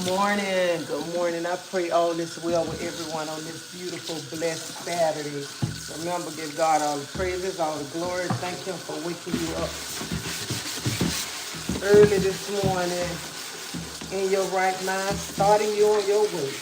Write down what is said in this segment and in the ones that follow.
morning. Good morning. I pray all is well with everyone on this beautiful, blessed Saturday. Remember, give God all the praises, all the glory. Thank Him for waking you up early this morning in your right mind, starting you on your way.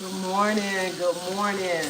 Good morning. Good morning.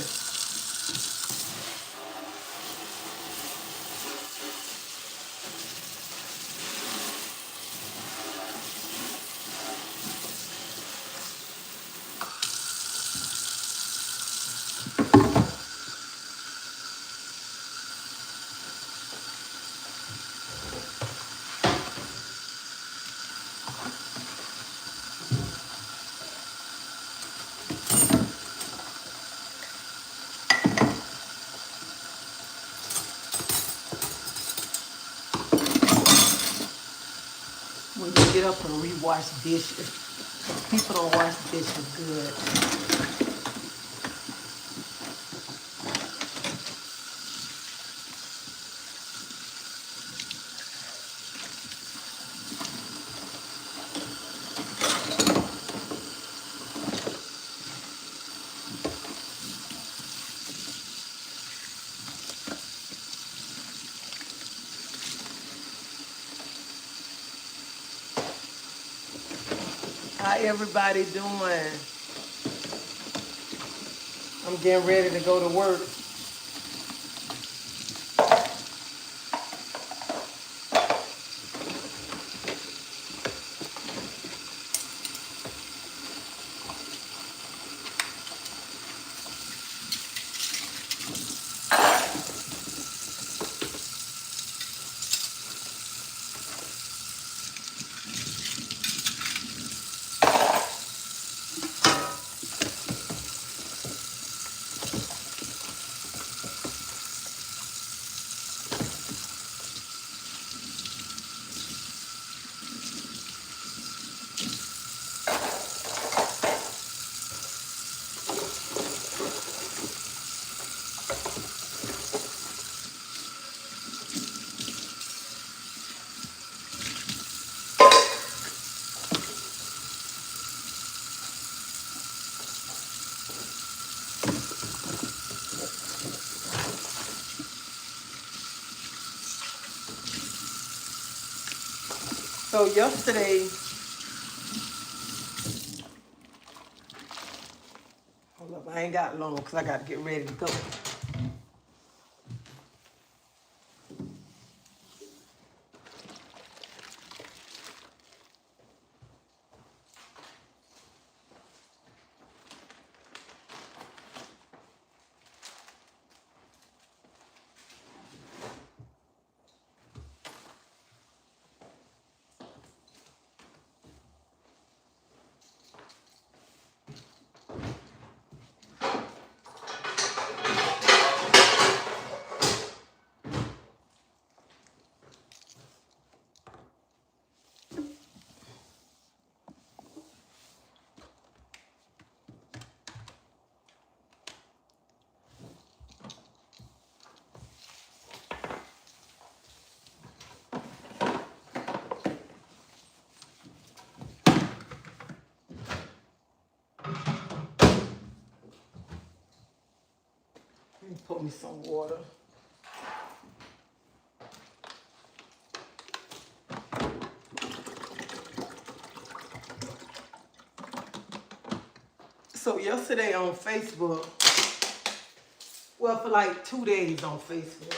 When you get up and rewash dishes, 'cause people don't wash dishes good. How everybody doing? I'm getting ready to go to work. So yesterday, hold up, I ain't got long because I got to get ready to go. Let me pour me some water. So yesterday on Facebook, well, for like 2 days on Facebook,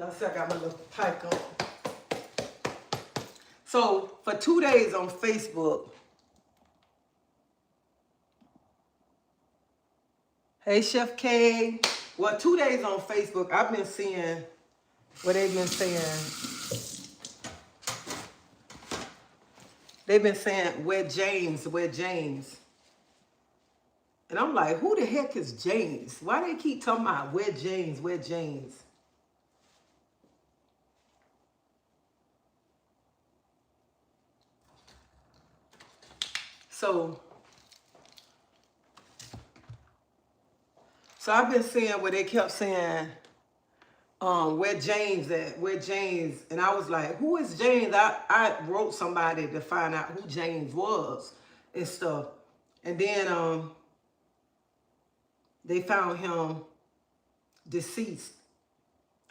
I said I got my little pipe on. So for 2 days on Facebook, hey Chef K. Well, 2 days on Facebook, I've been seeing what they've been saying. They've been saying, where James, where James. And I'm like, who the heck is James? Why they keep talking about where James, where James? So I've been seeing where they kept saying, where James at, where James, and I was like, who is James? I wrote somebody to find out who James was and stuff. And then they found him deceased.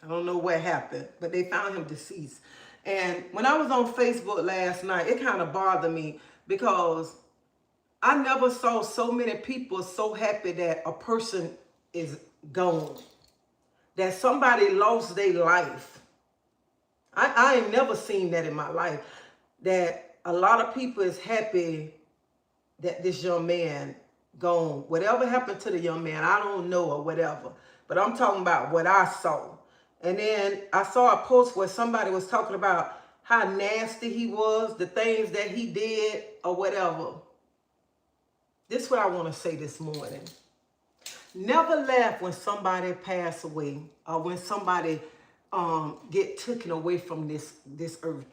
I don't know what happened, but they found him deceased. And when I was on Facebook last night, it kind of bothered me because I never saw so many people so happy that a person is gone, that somebody lost their life. I ain't never seen that in my life, that a lot of people is happy that this young man gone. Whatever happened to the young man, I don't know or whatever, but I'm talking about what I saw. And then I saw a post where somebody was talking about how nasty he was, the things that he did or whatever. This is what I want to say this morning. Never laugh when somebody pass away or when somebody get taken away from this earth.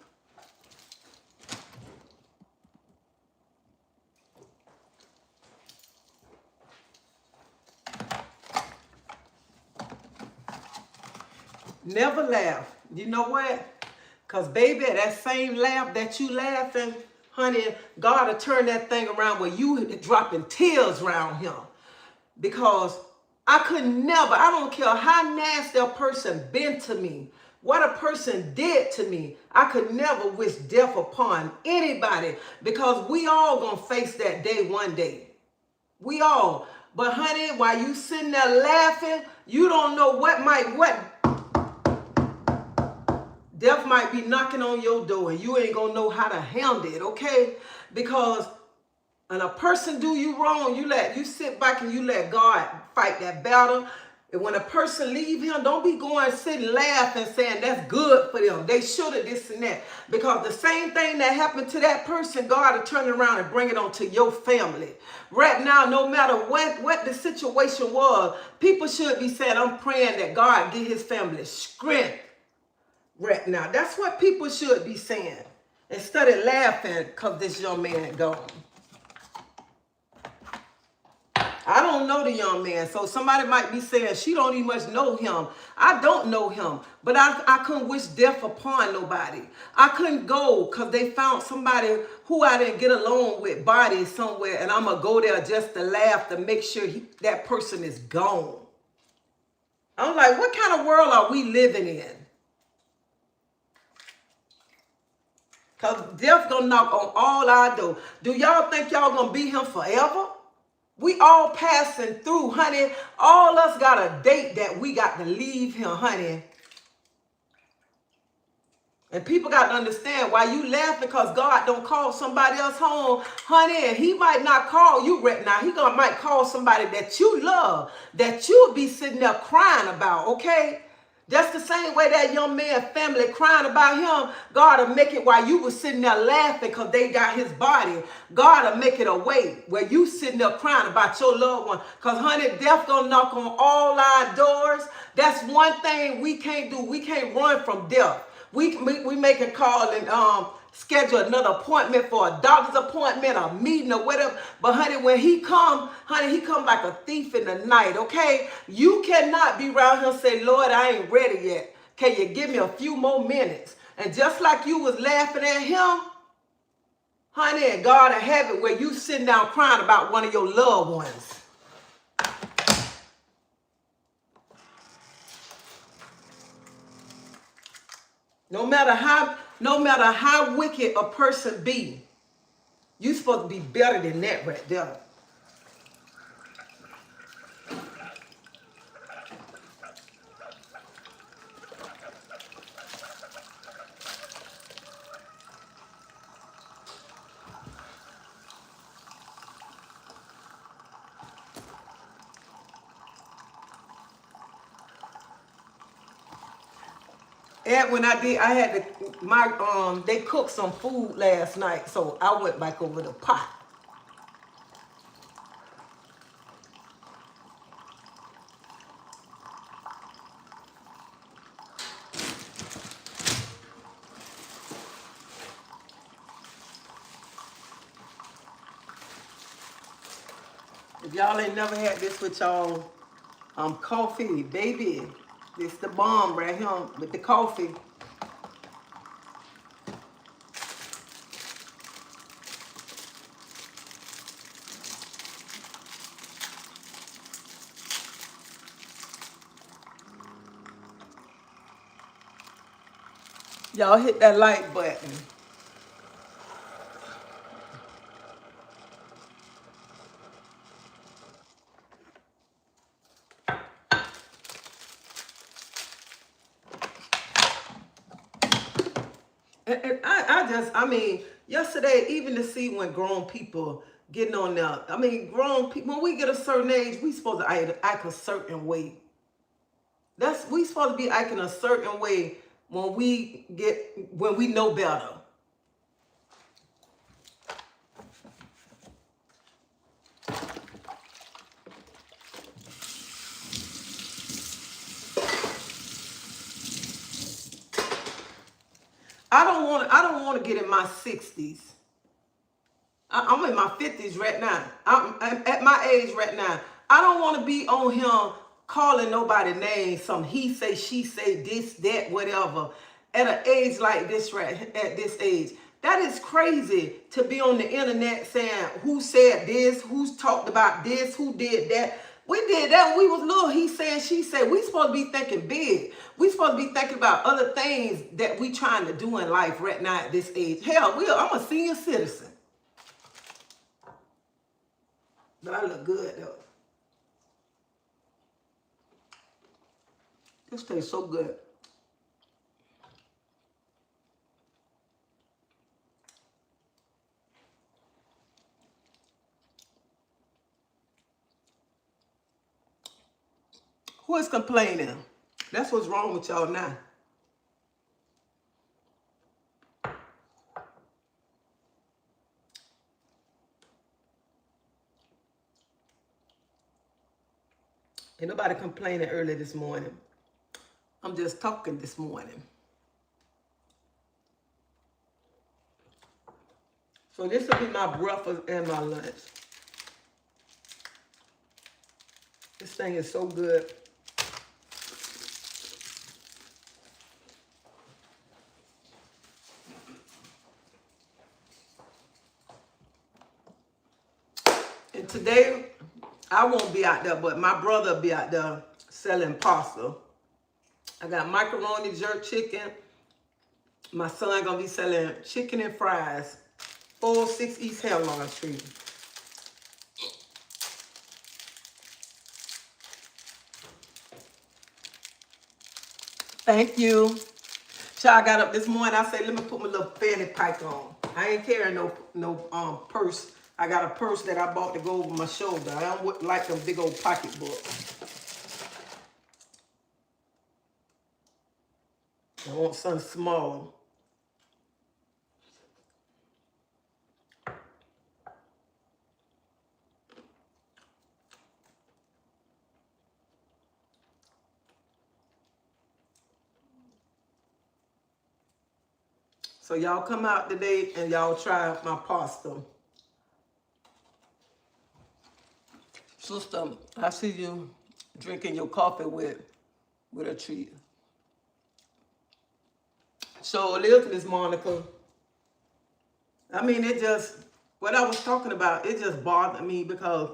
Never laugh. You know what? Because baby, that same laugh that you laughing, honey, God will turn that thing around where you dropping tears around him. Because I could never, I don't care how nasty a person been to me, what a person did to me, I could never wish death upon anybody, because we all gonna face that day one day. We all. But honey, while you sitting there laughing, you don't know what death might be knocking on your door and you ain't gonna know how to handle it, okay? Because when a person do you wrong, you sit back and you let God fight that battle. And when a person leave him, don't be going sitting laughing saying that's good for them. They should have this and that. Because the same thing that happened to that person, God will turn it around and bring it on to your family. Right now, no matter what the situation was, people should be saying, I'm praying that God give his family strength. Right now, that's what people should be saying. Instead of laughing because this young man gone. I don't know the young man, so somebody might be saying she don't even much know him. I don't know him, but I couldn't wish death upon nobody. I couldn't go because they found somebody who I didn't get along with body somewhere, and I'm going to go there just to laugh to make sure that person is gone. I'm like, what kind of world are we living in? Because death going to knock on all our doors. Do y'all think y'all going to be here forever? We all passing through, honey. All us got a date that we got to leave here, honey. And people got to understand why you laughing because God don't call somebody else home, honey. And he might not call you right now. He might call somebody that you love, that you'll be sitting there crying about, okay? That's the same way that young man family crying about him. God will make it while you were sitting there laughing because they got his body. God will make it a way where you sitting there crying about your loved one. Because, honey, death going to knock on all our doors. That's one thing we can't do. We can't run from death. We make a call and schedule another appointment for a doctor's appointment, a meeting or whatever. But honey, when he come, honey, he come like a thief in the night, okay? You cannot be around here and say, Lord, I ain't ready yet. Can you give me a few more minutes? And just like you was laughing at him, honey, and God will have it where you sitting down crying about one of your loved ones. No matter how wicked a person be, you supposed to be better than that right there. And when I had they cooked some food last night, so I went back over the pot. If y'all ain't never had this with y'all coffee, baby, this the bomb right here with the coffee. Y'all hit that like button. And I mean, yesterday, even to see when grown people getting on there, I mean, grown people, when we get a certain age, we supposed to act a certain way. We supposed to be acting a certain way when we know better. I don't want to get in my 60s. I'm in my 50s right now. I'm at my age right now. I don't want to be on him calling nobody names, some he say, she say, this, that, whatever, at an age like this, right at this age. That is crazy to be on the internet saying who said this, who's talked about this, who did that. We did that when we was little. He said, she said. We supposed to be thinking big. We supposed to be thinking about other things that we trying to do in life right now at this age. Hell, I'm a senior citizen. But I look good though. This tastes so good. Who is complaining? That's what's wrong with y'all now. Ain't nobody complaining early this morning. I'm just talking this morning. So this will be my breakfast and my lunch. This thing is so good. And today, I won't be out there, but my brother will be out there selling pasta. I got macaroni, jerk chicken. My son gonna be selling chicken and fries. 406 East Hemlock Street. Thank you. So I got up this morning. I said, let me put my little fanny pack on. I ain't carrying no purse. I got a purse that I bought to go over my shoulder. I don't like them big old pocketbooks. I want something small. So y'all come out today and y'all try my pasta. Sister, I see you drinking your coffee with a treat. So listen, Miss Monica. I mean, what I was talking about, it just bothered me because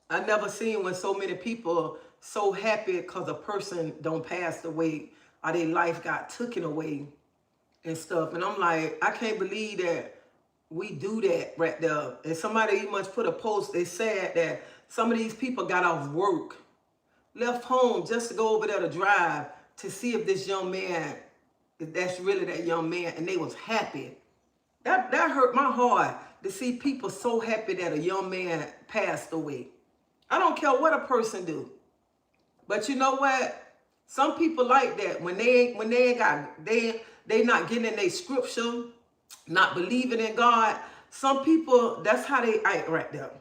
I never seen when so many people so happy because a person don't pass away or their life got taken away and stuff. And I'm like, I can't believe that we do that right there. And somebody must put a post, they said that some of these people got off work, left home just to go over there to drive to see if this young man, if that's really that young man, and they was happy. That hurt my heart to see people so happy that a young man passed away. I don't care what a person do. But you know what? Some people like that when they ain't got they not getting in their scripture, not believing in God. Some people, that's how they act right there.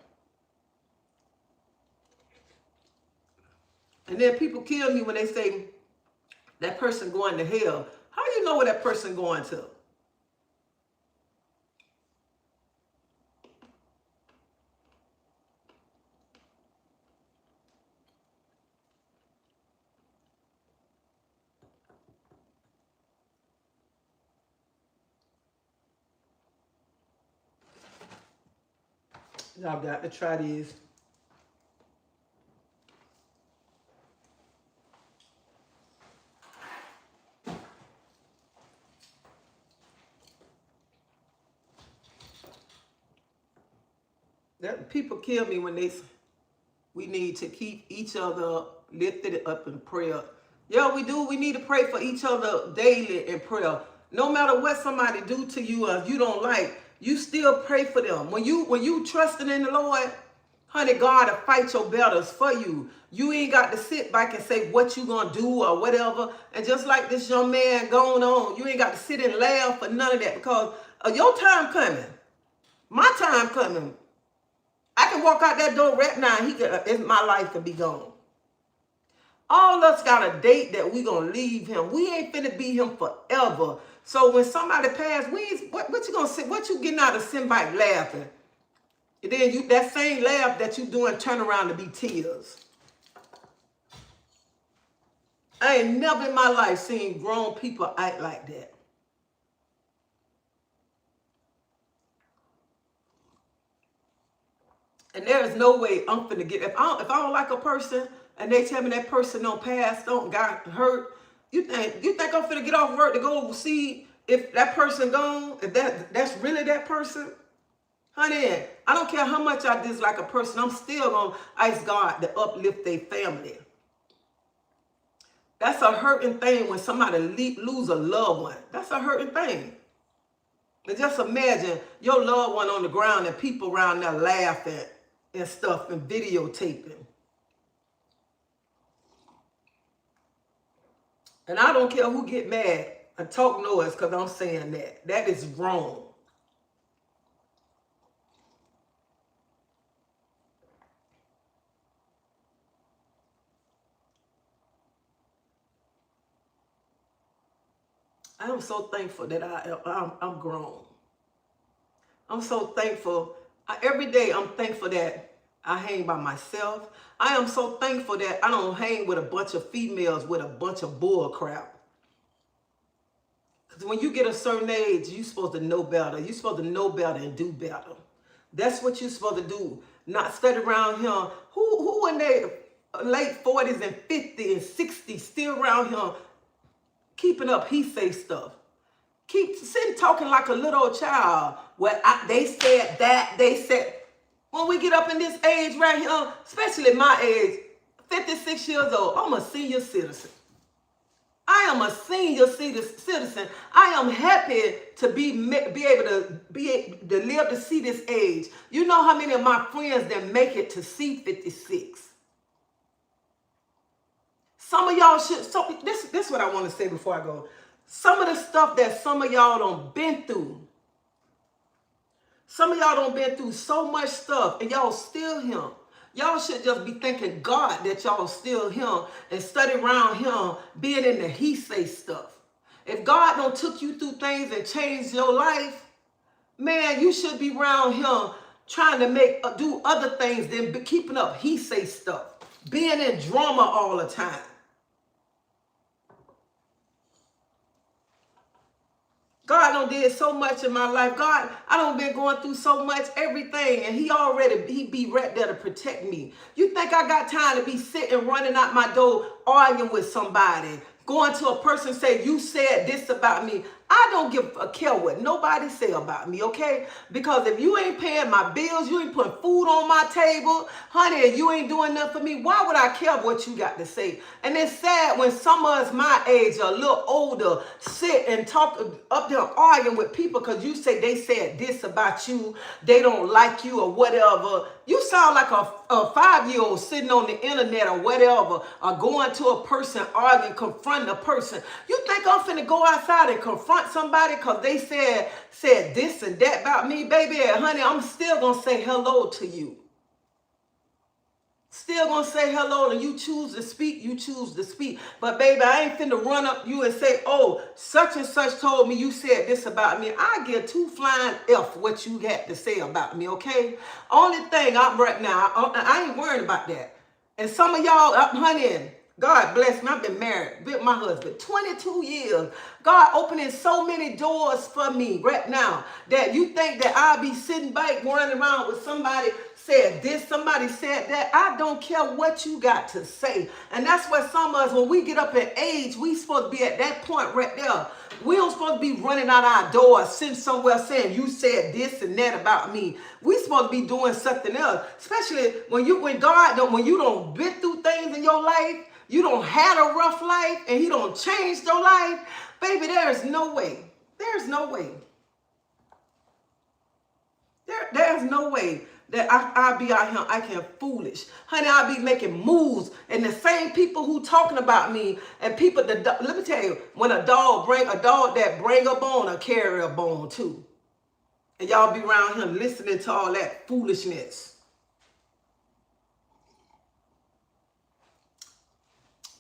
And then people kill me when they say that person going to hell. How do you know where that person going to? Y'all got to try these. That people kill me when they say we need to keep each other lifted up in prayer. Yeah, we do. We need to pray for each other daily in prayer. No matter what somebody do to you or if you don't like, you still pray for them. When you trusting in the Lord, honey, God will fight your battles for you. You ain't got to sit back and say what you gonna do or whatever. And just like this young man going on, you ain't got to sit and laugh for none of that because your time coming. My time coming. I can walk out that door right now and my life can be gone. All of us got a date that we gonna leave him. We ain't finna be him forever. So when somebody pass, what you gonna say? What you getting out of sitting back laughing? And then that same laugh that you doing turn around to be tears. I ain't never in my life seen grown people act like that. And there is no way I'm finna get, if I don't like a person and they tell me that person don't pass, got hurt, you think I'm finna get off work to go see if that person gone, if that's really that person? Honey, I don't care how much I dislike a person, I'm still gonna ask God to uplift their family. That's a hurting thing when somebody lose a loved one. That's a hurting thing. And just imagine your loved one on the ground and people around there laughing and stuff and videotaping. And I don't care who get mad and talk noise because I'm saying that. That is wrong. I am so thankful that I'm grown. I'm so thankful. Every day I'm thankful that I hang by myself. I am so thankful that I don't hang with a bunch of females with a bunch of bull crap. Because when you get a certain age, you're supposed to know better. You're supposed to know better and do better. That's what you're supposed to do. Not study around here. Who in their late 40s and 50s and 60s still around here keeping up he say stuff? Keep sitting talking like a little child. Well, they said that, they said. When we get up in this age right here, especially my age, 56 years old, I'm a senior citizen. I am a senior citizen. I am happy to be able to live to see this age. You know how many of my friends that make it to see 56? Some of y'all should, so this is what I want to say before I go. Some of the stuff that some of y'all done been through. Some of y'all done been through so much stuff and y'all still him. Y'all should just be thanking God that y'all still him and study around him being in the he say stuff. If God don't took you through things and changed your life, man, you should be around him trying to do other things than keeping up he say stuff. Being in drama all the time. God done did so much in my life. God, I done been going through so much, everything, and he be right there to protect me. You think I got time to be sitting, running out my door, arguing with somebody, Going to a person and say, you said this about me. I don't give a care what nobody say about me, okay? Because if you ain't paying my bills, you ain't putting food on my table, honey, if you ain't doing nothing for me, why would I care what you got to say? And it's sad when some of us my age, a little older, sit and talk up there arguing with people because you say they said this about you, they don't like you or whatever. You sound like a 5-year-old sitting on the internet or whatever, or going to a person, arguing, confronting a person. You think I'm finna go outside and confront somebody because they said this and that about me? Baby, honey, I'm still gonna say hello to you. Still gonna say hello, and you choose to speak, you choose to speak. But baby, I ain't finna run up you and say, oh, such and such told me you said this about me. I give two flying F what you had to say about me, okay? Only thing I'm right now, I ain't worried about that. And some of y'all, honey, God bless me. I've been married with my husband 22 years. God opening so many doors for me right now that you think that I'll be sitting back running around with somebody said this, somebody said that. I don't care what you got to say. And that's what some of us, when we get up in age, we supposed to be at that point right there. We don't supposed to be running out our doors, sitting somewhere saying you said this and that about me. We supposed to be doing something else. Especially when you don't been through things in your life, you don't had a rough life, and he don't change your life. Baby, there is no way. There's no way. There's no way that I'll be out here acting foolish. Honey, I'll be making moves. And the same people who talking about me and people that, let me tell you, when a dog that bring a bone will carry a bone too. And y'all be around him listening to all that foolishness.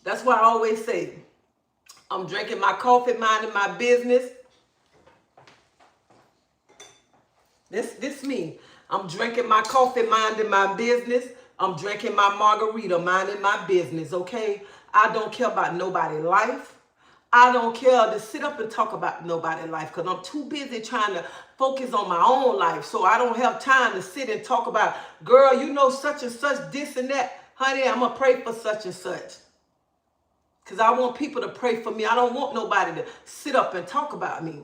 That's why I always say, I'm drinking my coffee, minding my business. This me. I'm drinking my coffee, minding my business. I'm drinking my margarita, minding my business, okay? I don't care about nobody's life. I don't care to sit up and talk about nobody's life because I'm too busy trying to focus on my own life. So I don't have time to sit and talk about, girl, you know such and such, this and that. Honey, I'm going to pray for such and such. Because I want people to pray for me. I don't want nobody to sit up and talk about me.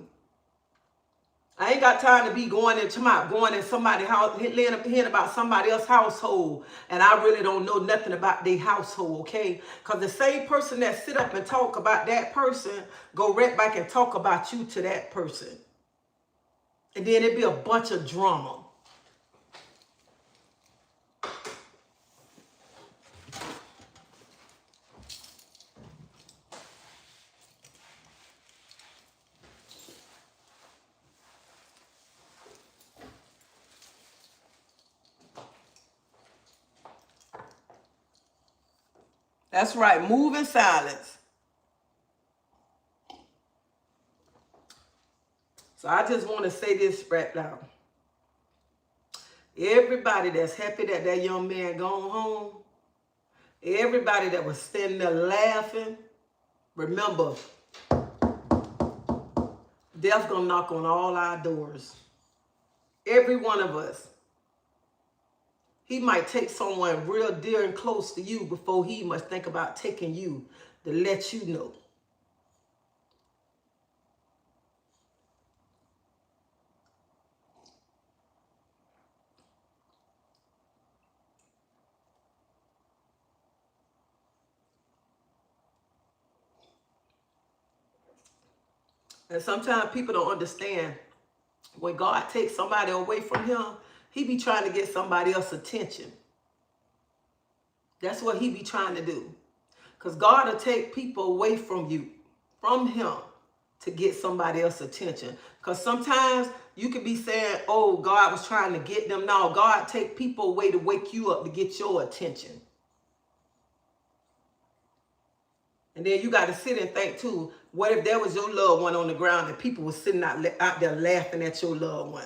I ain't got time to be going in somebody's house, hearing about somebody else's household, and I really don't know nothing about their household, okay? Because the same person that sit up and talk about that person, go right back and talk about you to that person. And then it'd be a bunch of drama. That's right. Move in silence. So I just want to say this right now. Everybody that's happy that that young man gone home, everybody that was standing there laughing, remember, death's going to knock on all our doors. Every one of us. He might take someone real dear and close to you before he must think about taking you to let you know. And sometimes people don't understand when God takes somebody away from him, he be trying to get somebody else's attention. That's what he be trying to do. Because God will take people away from you, from him, to get somebody else's attention. Because sometimes you could be saying, oh, God was trying to get them. No, God take people away to wake you up to get your attention. And then you got to sit and think too, what if there was your loved one on the ground and people were sitting out there laughing at your loved one?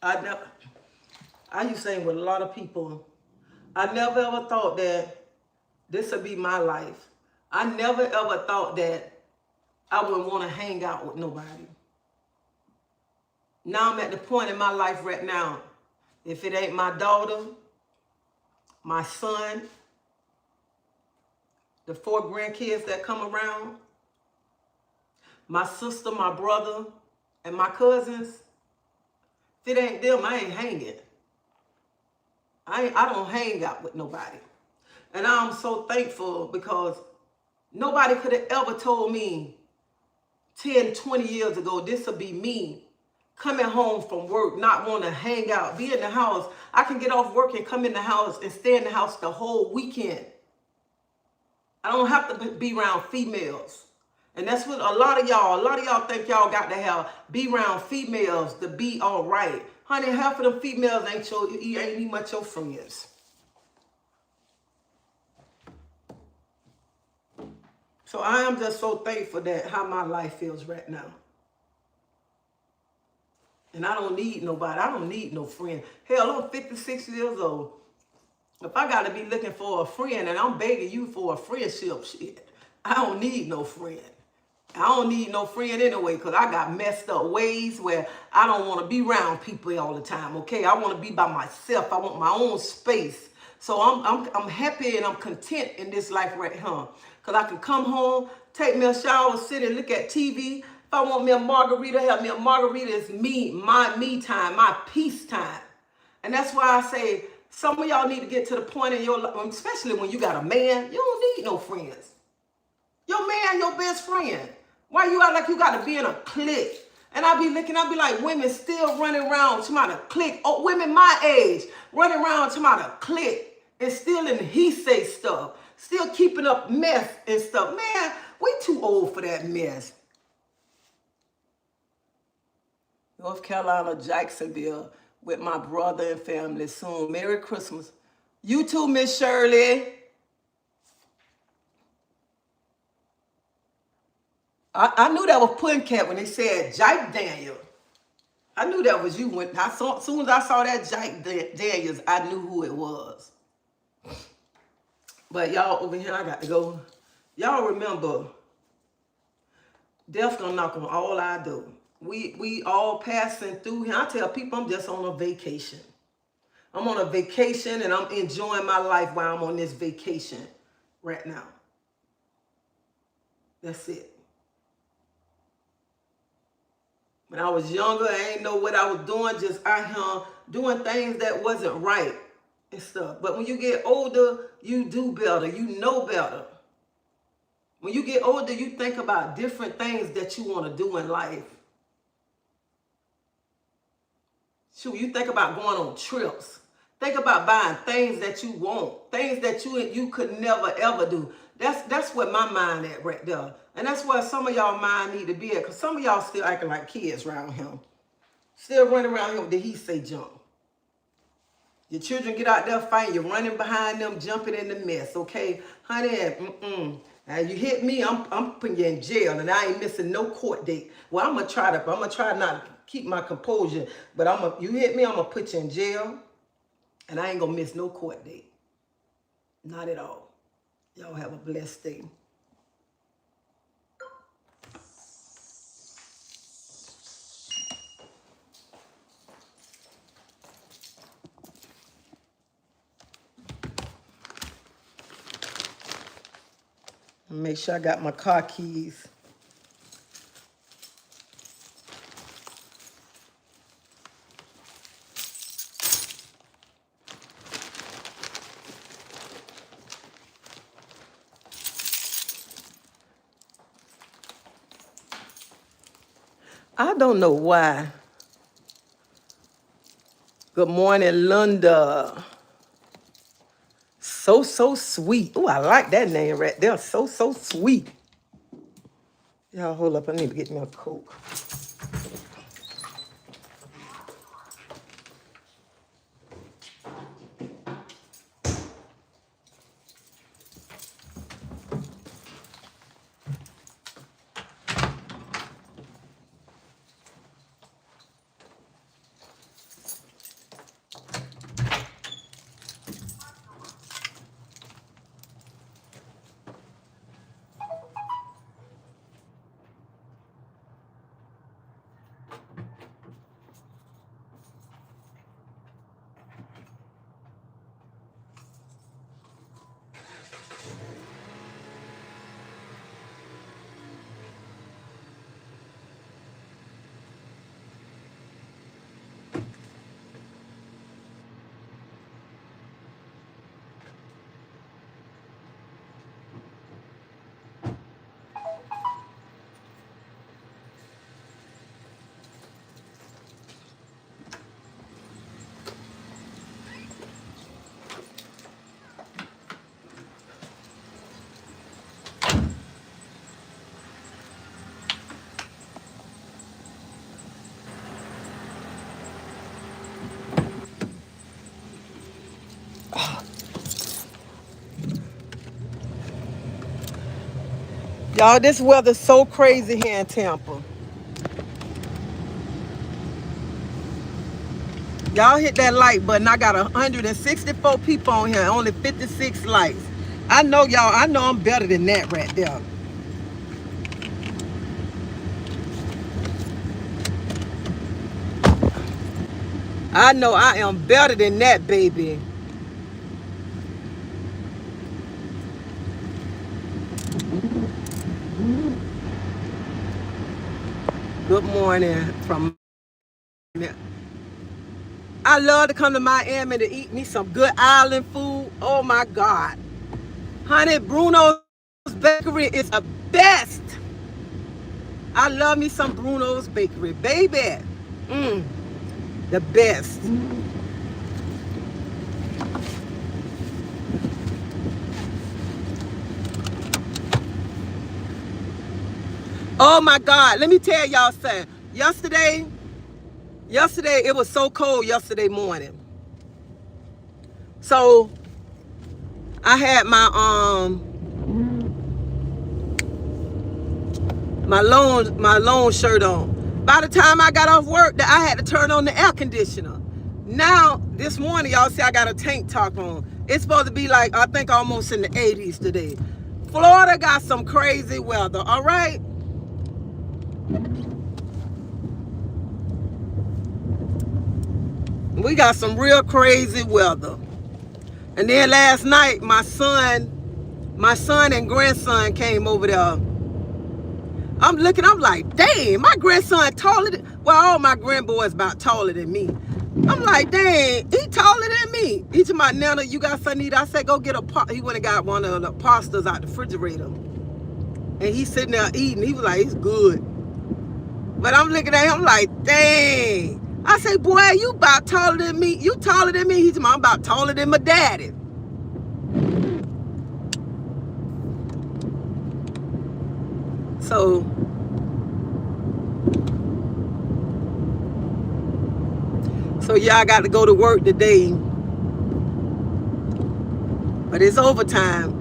I never, I used to sing with a lot of people. I never ever thought that this would be my life. I never ever thought that I wouldn't want to hang out with nobody. Now I'm at the point in my life right now. If it ain't my daughter, my son, the 4 grandkids that come around, my sister, my brother, and my cousins, if it ain't them, I ain't hanging. I don't hang out with nobody. And I'm so thankful because nobody could have ever told me 10, 20 years ago, this would be me coming home from work, not want to hang out, be in the house. I can get off work and come in the house and stay in the house the whole weekend. I don't have to be around females. And that's what a lot of y'all think y'all got to have, be around females to be all right. Honey, half of them females ain't even much your friends. So I am just so thankful that how my life feels right now. And I don't need nobody. I don't need no friend. Hell, I'm 56 years old. If I got to be looking for a friend and I'm begging you for a friendship, shit, I don't need no friend. I don't need no friend anyway because I got messed up ways where I don't want to be around people all the time, okay? I want to be by myself. I want my own space. So I'm happy and I'm content in this life right here because I can come home, take me a shower, sit and look at TV. If I want me a margarita, have me a margarita. Is my me time, my peace time. And that's why I say some of y'all need to get to the point in your life, especially when you got a man, you don't need no friends. Your man, your best friend. Why you act like you got to be in a clique? And I be like, women still running around to my clique. Oh, women my age running around to my clique and still in he say stuff, still keeping up mess and stuff. Man, we too old for that mess. North Carolina, Jacksonville, with my brother and family soon. Merry Christmas. You too, Miss Shirley. I knew that was Puddin' Cat when they said Jake Daniel. I knew that was you. As soon as I saw that Jake Daniels, I knew who it was. But y'all over here, I got to go. Y'all remember, death gonna knock on all I do. We all passing through here. I tell people I'm just on a vacation. I'm on a vacation and I'm enjoying my life while I'm on this vacation right now. That's it. When I was younger, I ain't know what I was doing, just out here doing things that wasn't right and stuff. But when you get older, you do better. You know better. When you get older, you think about different things that you want to do in life. Shoot, you think about going on trips. Think about buying things that you want, things that you could never ever do. That's where my mind at right there. And that's where some of y'all mind need to be at, because some of y'all still acting like kids around him. Still running around him with the he say jump. Your children get out there fighting, you're running behind them, jumping in the mess, okay? Honey, now you hit me, I'm putting you in jail, and I ain't missing no court date. Well, I'm gonna try not to keep my composure, but you hit me, I'm gonna put you in jail, and I ain't gonna miss no court date. Not at all. Y'all have a blessed day. Make sure I got my car keys. I don't know why. Good morning, Linda. So sweet. Oh, I like that name right there. So sweet. Y'all hold up. I need to get me a Coke. Y'all, this weather's so crazy here in Tampa. Y'all hit that like button. I got 164 people on here, only 56 likes. I know y'all, I know I'm better than that right there. I know I am better than that, baby. Good morning from... I love to come to Miami to eat me some good island food. Oh my God. Honey, Bruno's Bakery is the best. I love me some Bruno's Bakery, baby. The best. Oh my God, let me tell y'all something. Yesterday it was so cold yesterday morning. So I had my long shirt on. By the time I got off work, I had to turn on the air conditioner. Now this morning, y'all see I got a tank top on. It's supposed to be like, I think almost in the 80s today. Florida got some crazy weather, all right? We got some real crazy weather. And then last night, my son and grandson came over there. I'm looking, I'm like, dang, my grandson taller than, well, all my grandboys about taller than me. I'm like, dang, he taller than me. He told my Nana, you got something to eat? I said, go get he went and got one of the pastas out the refrigerator. And he's sitting there eating. He was like, it's good. But I'm looking at him like, dang. I say, boy, you about taller than me. You taller than me. He's I'm about taller than my daddy. So yeah, I got to go to work today. But it's overtime.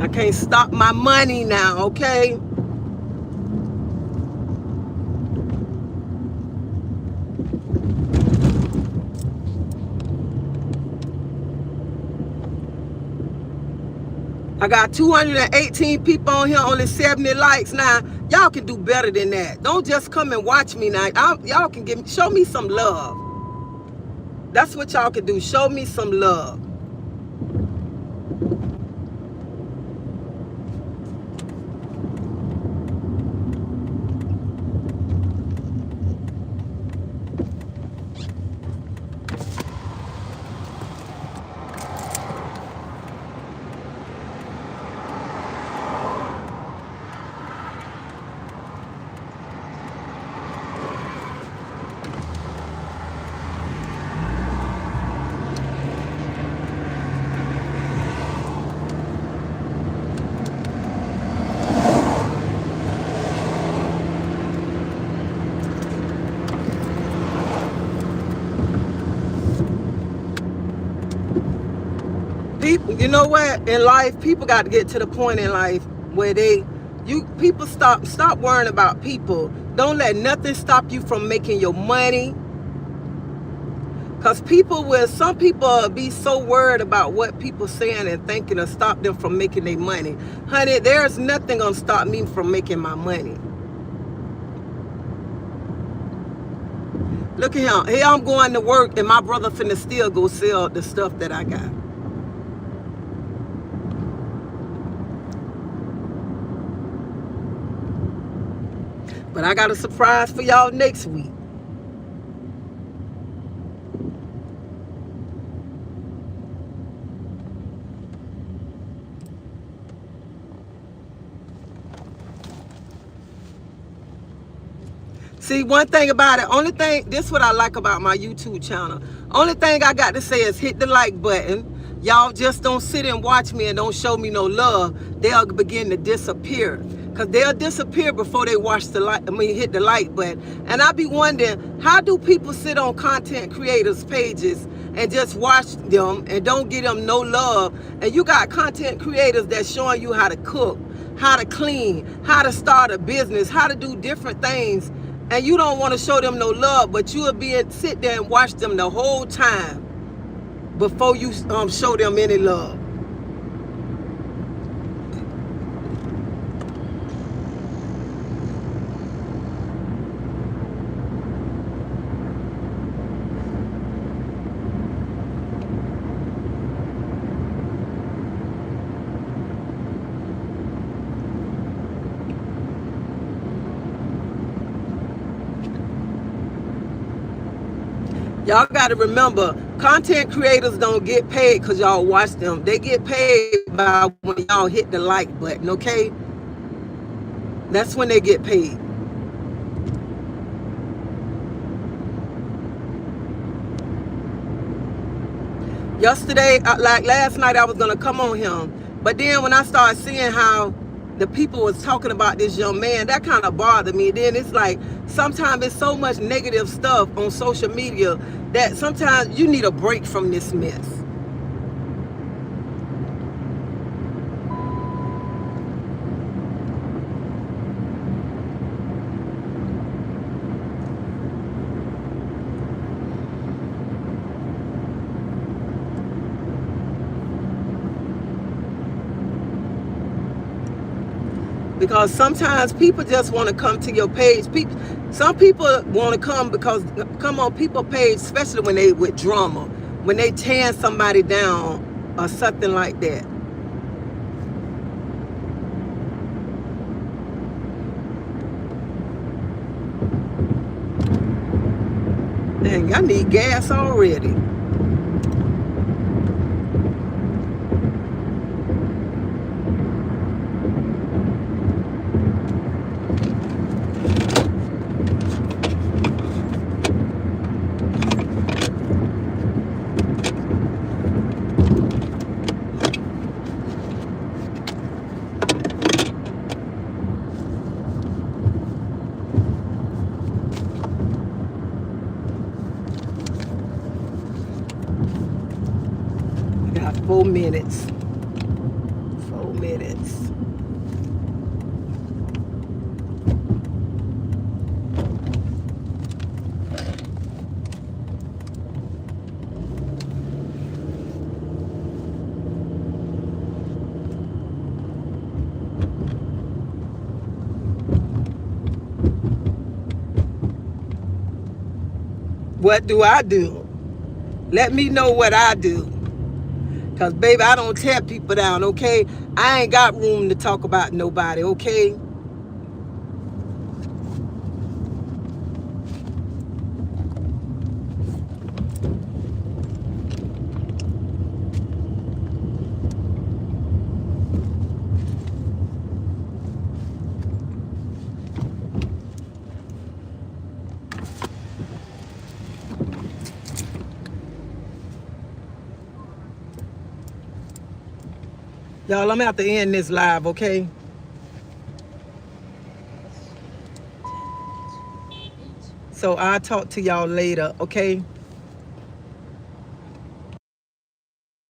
I can't stop my money now, okay? I got 218 people on here, only 70 likes. Now, y'all can do better than that. Don't just come and watch me now. Y'all can show me some love. That's what y'all can do. Show me some love. People, you know what? In life, people got to get to the point in life where people stop worrying about people. Don't let nothing stop you from making your money. Because some people be so worried about what people saying and thinking to stop them from making their money. Honey, there's nothing gonna stop me from making my money. Look at him. Here I'm going to work and my brother finna still go sell the stuff that I got. But I got a surprise for y'all next week. See, one thing about it, this is what I like about my YouTube channel. Only thing I got to say is hit the like button. Y'all just don't sit and watch me and don't show me no love. They'll begin to disappear. Because they'll disappear before they hit the like button. And I be wondering, how do people sit on content creators' pages and just watch them and don't give them no love. And you got content creators that's showing you how to cook, how to clean, how to start a business, how to do different things, and you don't want to show them no love, but you'll sit there and watch them the whole time before you show them any love. Y'all got to remember, content creators don't get paid because y'all watch them. They get paid by when y'all hit the like button, okay? That's when they get paid. Yesterday, like last night, I was going to come on him. But then when I started seeing how the people was talking about this young man, that kind of bothered me. Then it's like, sometimes it's so much negative stuff on social media that sometimes you need a break from this mess. Because sometimes people just want to come to your page. Some people want to come on people's page, especially when they with drama, when they tearing somebody down or something like that. Dang, I need gas already. Got 4 minutes. 4 minutes. What do I do? Let me know what I do. Because, baby, I don't tear people down, okay? I ain't got room to talk about nobody, okay? Y'all, I'm going to have to end this live, okay? So I'll talk to y'all later, okay?